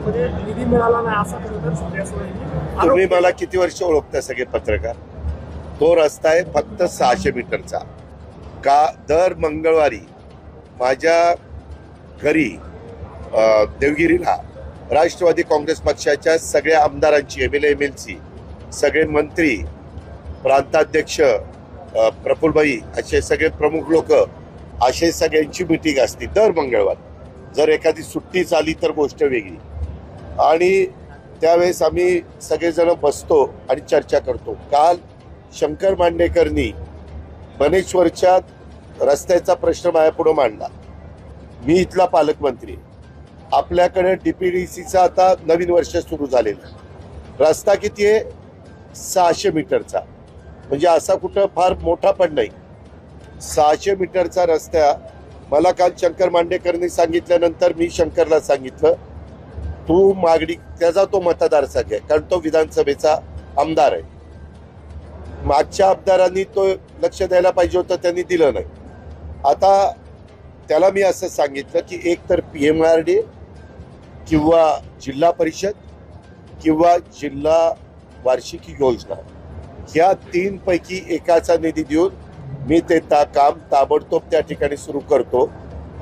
म्हणजे निधी मिळाला नाही असं खरं तर सुप्रिया सुळेंनी तुम्ही मला किती वर्ष ओळखता सगळे पत्रकार? तो रस्ता आहे फक्त 600 मीटरचा. का दर मंगळवारी माझ्या घरी देवगिरीला राष्ट्रवादी काँग्रेस पक्षाच्या सगळ्या आमदारांची MLA सगळे मंत्री, प्रांताध्यक्ष, प्रफुल्लभाई असे सगळे प्रमुख लोक असे सगळ्यांची मीटिंग असते दर मंगळवारी. जर एखादी सुट्टी झाली तर गोष्ट वेगळी. आणि त्यावेळेस आम्ही सगळेजण बसतो आणि चर्चा करतो. काल शंकर मांडेकरनी बनेश्वरच्या रस्त्याचा प्रश्न माझ्यापुढे मांडला. मी इथला पालकमंत्री. आपल्याकडे DPDCचा आता नवीन वर्ष सुरू झालेलं. रस्ता किती आहे? 600 मीटरचा. म्हणजे असा कुठं फार मोठा पण नाही. 600 मीटरचा रस्ता मला काल शंकर मांडेकरनी सांगितल्यानंतर मी शंकरला सांगितलं, तू मागणी, त्याचा तो मतदारसंघ आहे कारण तो विधानसभेचा आमदार आहे. मागच्या आमदारांनी तो लक्ष द्यायला पाहिजे होतं, त्यांनी दिलं नाही. आता त्याला मी असं सांगितलं की एक तर PMRD किंवा जिल्हा परिषद किंवा जिल्हा वार्षिक योजना ह्या 3 पैकी एकाचा निधी देऊन मी ते काम ताबडतोब त्या ठिकाणी सुरू करतो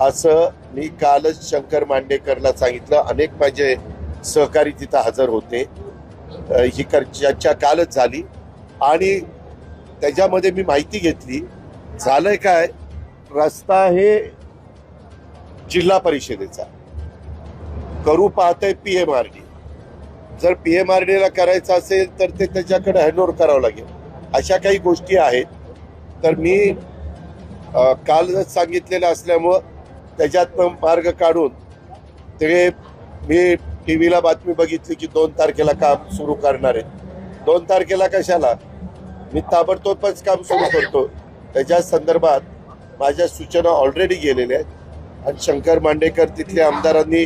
असं मी कालच शंकर मांडेकरला सांगितलं. अनेक माझे सहकारी तिथं हजर होते. ही चर्चा कालच झाली आणि त्याच्यामध्ये मी माहिती घेतली. झालंय काय, रस्ता हे जिल्हा परिषदेचा करू पाहतंय PMRD. जर PMRDला करायचं असेल तर ते त्याच्याकडे हँडओव्हर करावं लागेल. अशा काही गोष्टी आहेत. तर मी कालच सांगितलेलं असल्यामुळं त्याच्यातनं मार्ग काढून ते मी TV ला बातमी बघितली की 2 तारखेला काम सुरू करणार आहे. 2 तारखेला कशाला? मी ताबडतोबच काम सुरू करतो. त्याच्या संदर्भात माझ्या सूचना ऑलरेडी गेलेल्या आहेत आणि शंकर मांडेकर तिथल्या आमदारांनी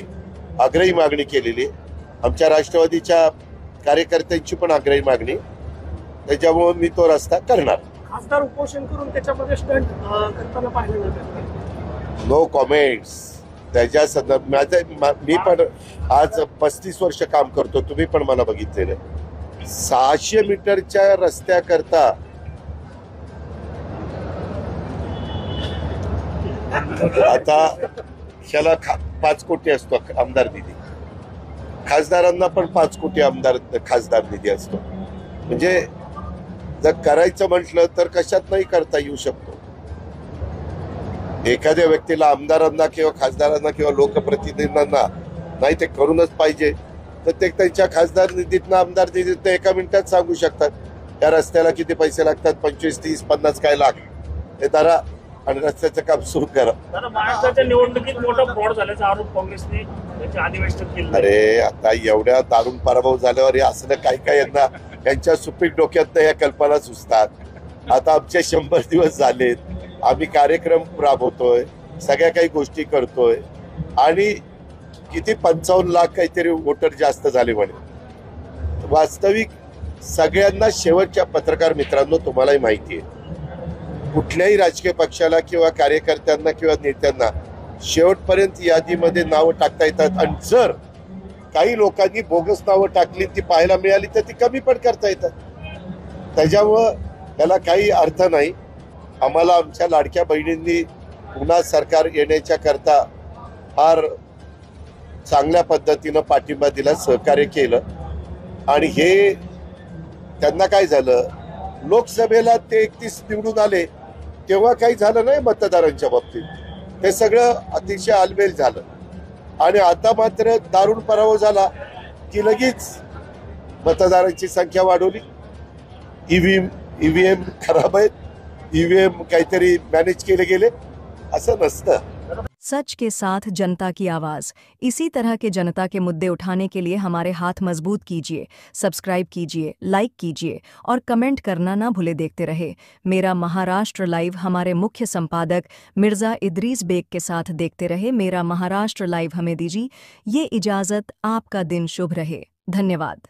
आग्रही मागणी केलेली आहे. आमच्या राष्ट्रवादीच्या कार्यकर्त्यांची पण आग्रही मागणी. त्याच्यामुळे मी तो रस्ता करणार. खासदार उपोषण करून त्याच्यामध्ये स्टंट करताना पाहिलं जातं. No comments. त्याच्या संदर्भात मी पण आज 35 वर्ष काम करतो. तुम्ही पण मला बघितलेलं. 600 मीटरच्या रस्त्याकरता आता ह्याला 5 कोटी असतो आमदार निधी. खासदारांना पण 5 कोटी खासदार निधी असतो. म्हणजे जर करायचं म्हटलं तर कशात नाही करता येऊ शकतो. एखाद्या व्यक्तीला, आमदारांना किंवा खासदारांना किंवा लोकप्रतिनिधींना नाही ते करूनच पाहिजे तर ते त्यांच्या खासदार निधीतनं, आमदार निधीतनं एका मिनिटात सांगू शकतात या रस्त्याला किती पैसे लागतात, 25, 30, 50 काय लाख हे धरा आणि रस्त्याचं काम सुरू करा. महाराष्ट्राच्या निवडणुकीत मोठा फ्रॉड झाल्याचा आरोप काँग्रेसने त्याच्या अधिवेशनात केला. अरे आता एवढ्या दारुण पराभव झाल्यावर असलं काही काही यांच्या सुपीक डोक्यात या कल्पना सुचतात. आता आमचे 100 दिवस झालेत. आम्ही कार्यक्रम राबवतोय, सगळ्या काही गोष्टी करतोय आणि किती 55 लाख काहीतरी वोटर जास्त झाले म्हणे. वास्तविक सगळ्यांना, शेवटच्या पत्रकार मित्रांनो तुम्हालाही माहिती आहे, कुठल्याही राजकीय पक्षाला किंवा कार्यकर्त्यांना किंवा नेत्यांना शेवटपर्यंत यादीमध्ये नावं टाकता येतात आणि जर काही लोकांनी बोगस नावं टाकली, ती पाहायला मिळाली तर ती कमी पण करता येतात. त्याच्यामुळं त्याला काही अर्थ नाही. आम्हाला आमच्या लाडक्या बहिणींनी पुन्हा सरकार येण्याच्या करता फार चांगल्या पद्धतीनं पाठिंबा दिला, सहकार्य केलं आणि हे त्यांना काय झालं, लोकसभेला ते 31 निवडून आले तेव्हा काही झालं नाही मतदारांच्या बाबतीत. ते सगळं अतिशय आलबेल झालं आणि आता मात्र दारुण पराभव झाला की लगेच मतदारांची संख्या वाढवली. ईव्हीएम खराब आहेत, ईव्हीएम काहीतरी मॅनेज केले गेले, असं नसतं. सच के साथ जनता की आवाज़। इसी तरह के जनता के मुद्दे उठाने के लिए हमारे हाथ मजबूत कीजिए, सब्सक्राइब कीजिए, लाइक कीजिए और कमेंट करना ना भूले। देखते रहे मेरा महाराष्ट्र लाइव। हमारे मुख्य संपादक मिर्ज़ा इदरीस बेग के साथ देखते रहे मेरा महाराष्ट्र लाइव। हमें दीजिए ये इजाज़त। आपका दिन शुभ रहे। धन्यवाद।